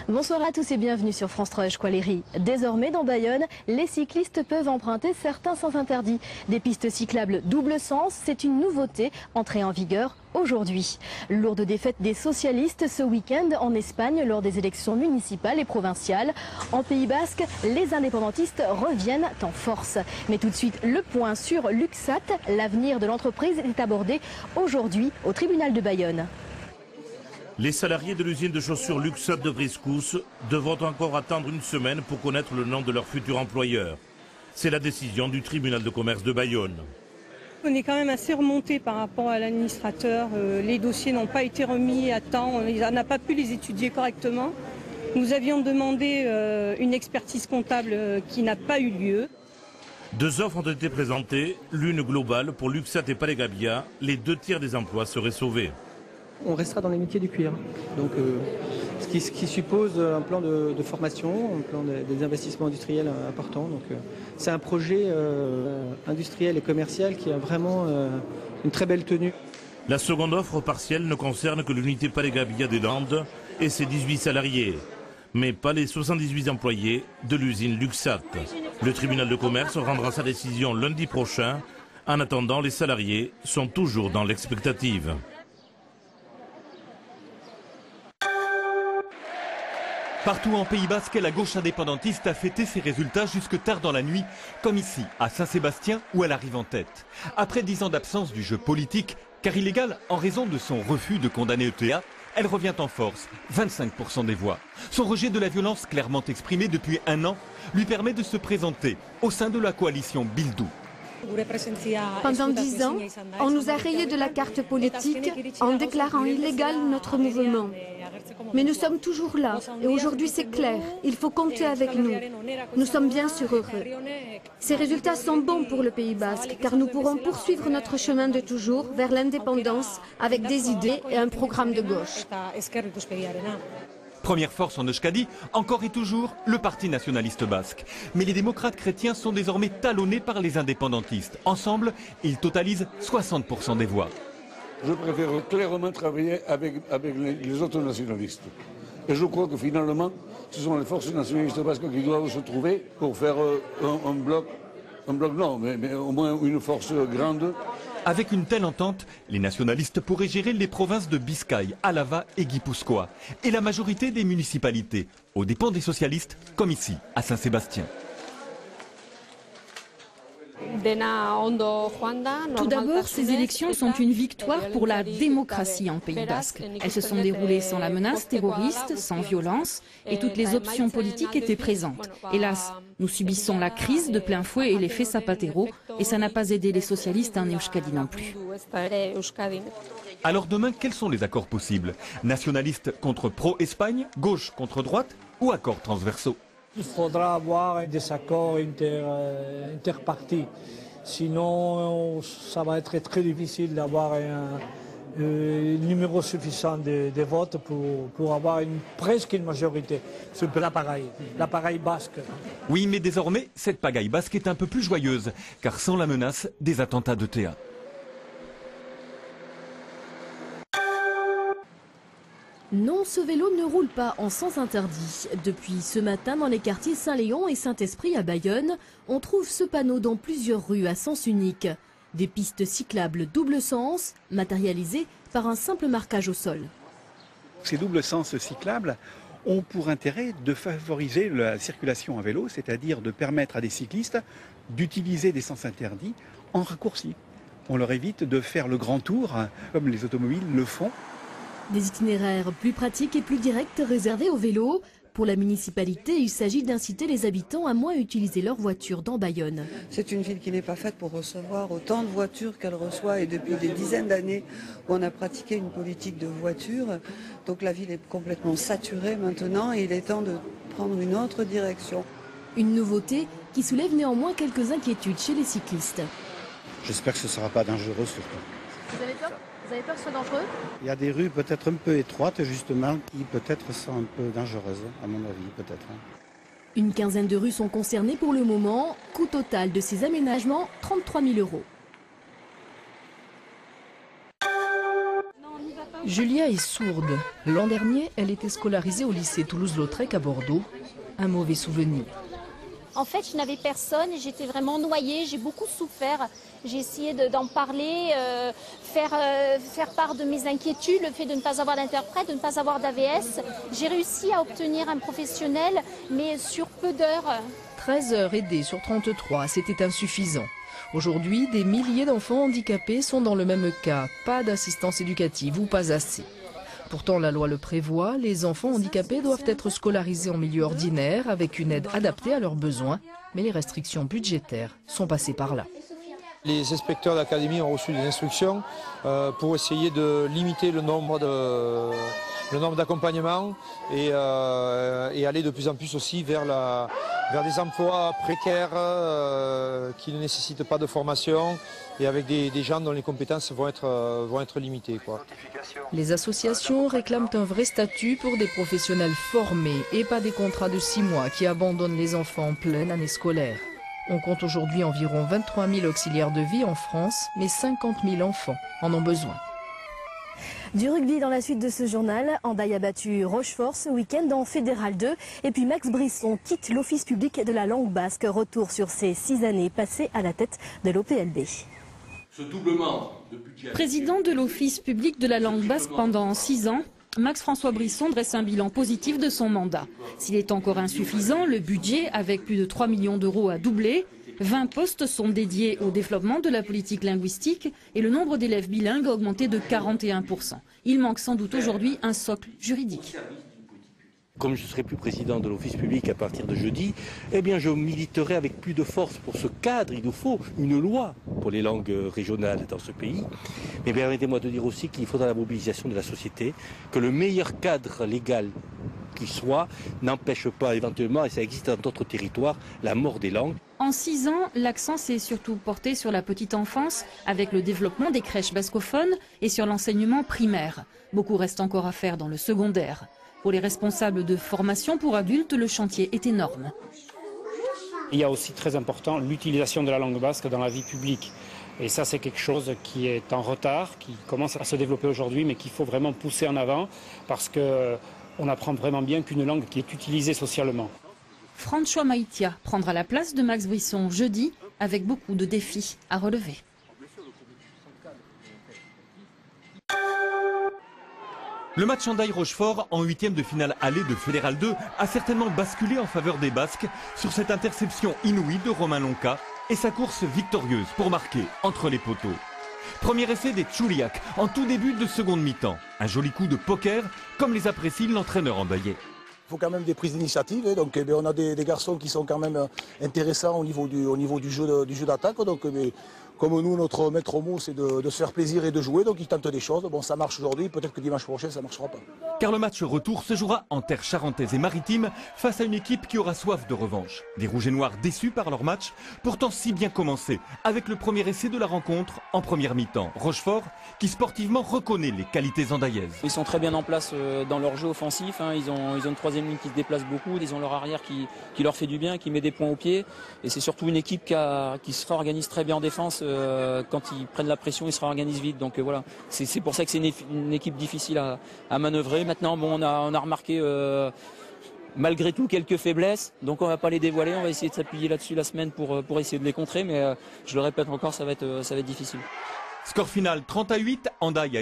Bonsoir à tous et bienvenue sur France 3 Euskal-Herri. Désormais dans Bayonne, les cyclistes peuvent emprunter certains sens interdits. Des pistes cyclables double sens, c'est une nouveauté entrée en vigueur aujourd'hui. Lourde défaite des socialistes ce week-end en Espagne lors des élections municipales et provinciales. En Pays Basque, les indépendantistes reviennent en force. Mais tout de suite, le point sur Luxat. L'avenir de l'entreprise est abordé aujourd'hui au tribunal de Bayonne. Les salariés de l'usine de chaussures Luxat de Briscousse devront encore attendre une semaine pour connaître le nom de leur futur employeur. C'est la décision du tribunal de commerce de Bayonne. On est quand même assez remonté par rapport à l'administrateur. Les dossiers n'ont pas été remis à temps, on n'a pas pu les étudier correctement. Nous avions demandé une expertise comptable qui n'a pas eu lieu. Deux offres ont été présentées, l'une globale pour Luxat et Palais Gabia. Les 2/3 des emplois seraient sauvés. On restera dans les métiers du cuir. Donc, ce qui suppose un plan de formation, un plan des investissements industriels importants. Donc, c'est un projet industriel et commercial qui a vraiment une très belle tenue. La seconde offre partielle ne concerne que l'unité Palais Gabia des Landes et ses 18 salariés, mais pas les 78 employés de l'usine Luxat. Le tribunal de commerce rendra sa décision lundi prochain. En attendant, les salariés sont toujours dans l'expectative. Partout en Pays Basque, la gauche indépendantiste a fêté ses résultats jusque tard dans la nuit, comme ici, à Saint-Sébastien, où elle arrive en tête. Après 10 ans d'absence du jeu politique, car illégal en raison de son refus de condamner ETA, elle revient en force, 25% des voix. Son rejet de la violence clairement exprimé depuis un an lui permet de se présenter au sein de la coalition Bildu. Pendant 10 ans, on nous a rayés de la carte politique en déclarant illégal notre mouvement. Mais nous sommes toujours là et aujourd'hui c'est clair, il faut compter avec nous. Nous sommes bien sûr heureux. Ces résultats sont bons pour le Pays Basque car nous pourrons poursuivre notre chemin de toujours vers l'indépendance avec des idées et un programme de gauche. Première force en Euskadi, encore et toujours, le parti nationaliste basque. Mais les démocrates chrétiens sont désormais talonnés par les indépendantistes. Ensemble, ils totalisent 60% des voix. Je préfère clairement travailler avec les autres nationalistes. Et je crois que finalement, ce sont les forces nationalistes basques qui doivent se trouver pour faire un bloc non, mais au moins une force grande. Avec une telle entente, les nationalistes pourraient gérer les provinces de Biscaye, Alava et Guipuscoa, et la majorité des municipalités, aux dépens des socialistes, comme ici, à Saint-Sébastien. Tout d'abord, ces élections sont une victoire pour la démocratie en Pays Basque. Elles se sont déroulées sans la menace terroriste, sans violence, et toutes les options politiques étaient présentes. Hélas, nous subissons la crise de plein fouet et l'effet Zapatero, et ça n'a pas aidé les socialistes en Euskadi non plus. Alors demain, quels sont les accords possibles? Nationalistes contre pro-Espagne, gauche contre droite, ou accords transversaux? Il faudra avoir des accords interpartis. Sinon, ça va être très difficile d'avoir un numéro suffisant de votes pour avoir presque une majorité sur l'appareil basque. Oui, mais désormais, cette pagaille basque est un peu plus joyeuse, car sans la menace des attentats d'ETA. Non, ce vélo ne roule pas en sens interdit. Depuis ce matin, dans les quartiers Saint-Léon et Saint-Esprit à Bayonne, on trouve ce panneau dans plusieurs rues à sens unique. Des pistes cyclables double sens, matérialisées par un simple marquage au sol. Ces doubles sens cyclables ont pour intérêt de favoriser la circulation à vélo, c'est-à-dire de permettre à des cyclistes d'utiliser des sens interdits en raccourci. On leur évite de faire le grand tour, comme les automobiles le font. Des itinéraires plus pratiques et plus directs réservés aux vélos. Pour la municipalité, il s'agit d'inciter les habitants à moins utiliser leur voiture dans Bayonne. C'est une ville qui n'est pas faite pour recevoir autant de voitures qu'elle reçoit et depuis des dizaines d'années où on a pratiqué une politique de voitures. Donc la ville est complètement saturée maintenant et il est temps de prendre une autre direction. Une nouveauté qui soulève néanmoins quelques inquiétudes chez les cyclistes. J'espère que ce ne sera pas dangereux surtout. Vous avez peur ? Vous avez peur que ce soit dangereux? Il y a des rues peut-être un peu étroites justement qui peut-être sont un peu dangereuses, à mon avis peut-être. Une quinzaine de rues sont concernées pour le moment. Coût total de ces aménagements, 33 000 €. Julia est sourde. L'an dernier, elle était scolarisée au lycée Toulouse-Lautrec à Bordeaux. Un mauvais souvenir. En fait, je n'avais personne et j'étais vraiment noyée, j'ai beaucoup souffert. J'ai essayé d'en parler, faire part de mes inquiétudes, le fait de ne pas avoir d'interprète, de ne pas avoir d'AVS. J'ai réussi à obtenir un professionnel, mais sur peu d'heures. 13 heures aidées sur 33, c'était insuffisant. Aujourd'hui, des milliers d'enfants handicapés sont dans le même cas. Pas d'assistance éducative ou pas assez. Pourtant, la loi le prévoit, les enfants handicapés doivent être scolarisés en milieu ordinaire avec une aide adaptée à leurs besoins. Mais les restrictions budgétaires sont passées par là. Les inspecteurs d'académie ont reçu des instructions pour essayer de limiter le nombre d'accompagnements et aller de plus en plus aussi vers des emplois précaires qui ne nécessitent pas de formation et avec des gens dont les compétences vont être limitées, quoi. Les associations réclament un vrai statut pour des professionnels formés et pas des contrats de 6 mois qui abandonnent les enfants en pleine année scolaire. On compte aujourd'hui environ 23 000 auxiliaires de vie en France, mais 50 000 enfants en ont besoin. Du rugby dans la suite de ce journal, Hendaye a battu Rochefort ce week-end en Fédéral 2. Et puis Max Brisson quitte l'Office public de la langue basque. Retour sur ses 6 années passées à la tête de l'OPLB. Ce doublement de budget... Président de l'Office public de la langue basque pendant 6 ans, Max-François Brisson dresse un bilan positif de son mandat. S'il est encore insuffisant, le budget, avec plus de 3 millions d'euros, a doublé. 20 postes sont dédiés au développement de la politique linguistique et le nombre d'élèves bilingues a augmenté de 41%. Il manque sans doute aujourd'hui un socle juridique. Comme je ne serai plus président de l'Office public à partir de jeudi, eh bien je militerai avec plus de force pour ce cadre. Il nous faut une loi pour les langues régionales dans ce pays. Mais permettez-moi de dire aussi qu'il faudra la mobilisation de la société, que le meilleur cadre légal qui soit n'empêche pas éventuellement, et ça existe dans d'autres territoires, la mort des langues. En 6 ans, l'accent s'est surtout porté sur la petite enfance, avec le développement des crèches bascophones et sur l'enseignement primaire. Beaucoup reste encore à faire dans le secondaire. Pour les responsables de formation pour adultes, le chantier est énorme. Il y a aussi très important l'utilisation de la langue basque dans la vie publique. Et ça, c'est quelque chose qui est en retard, qui commence à se développer aujourd'hui, mais qu'il faut vraiment pousser en avant parce qu'on apprend vraiment bien qu'une langue qui est utilisée socialement. François Maïtia prendra la place de Max Brisson jeudi avec beaucoup de défis à relever. Le match Hendaye-Rochefort en 8e de finale aller de Fédéral 2 a certainement basculé en faveur des Basques sur cette interception inouïe de Romain Lonca et sa course victorieuse pour marquer entre les poteaux. Premier essai des Tchouliak en tout début de seconde mi-temps. Un joli coup de poker comme les apprécie l'entraîneur handayais. Il faut quand même des prises d'initiative, donc on a des garçons qui sont quand même intéressants au niveau du jeu d'attaque. Donc comme nous, notre maître mot, c'est de se faire plaisir et de jouer, donc ils tentent des choses. Bon, ça marche aujourd'hui, peut-être que dimanche prochain, ça ne marchera pas. Car le match retour se jouera en terre charentaise et maritime face à une équipe qui aura soif de revanche. Des Rouges et Noirs déçus par leur match, pourtant si bien commencé, avec le premier essai de la rencontre en première mi-temps. Rochefort, qui sportivement reconnaît les qualités handayaises. Ils sont très bien en place dans leur jeu offensif, hein. Ils ont une troisième ligne qui se déplace beaucoup, ils ont leur arrière qui leur fait du bien, qui met des points au pied. Et c'est surtout une équipe qui se réorganise très bien en défense. Quand ils prennent la pression, ils se réorganisent vite. Donc voilà, c'est pour ça que c'est une équipe difficile à manœuvrer. Maintenant, bon, on a remarqué malgré tout quelques faiblesses, donc on ne va pas les dévoiler. On va essayer de s'appuyer là-dessus la semaine pour essayer de les contrer. Mais je le répète encore, ça va être difficile. Score final 30-8, Hendaye a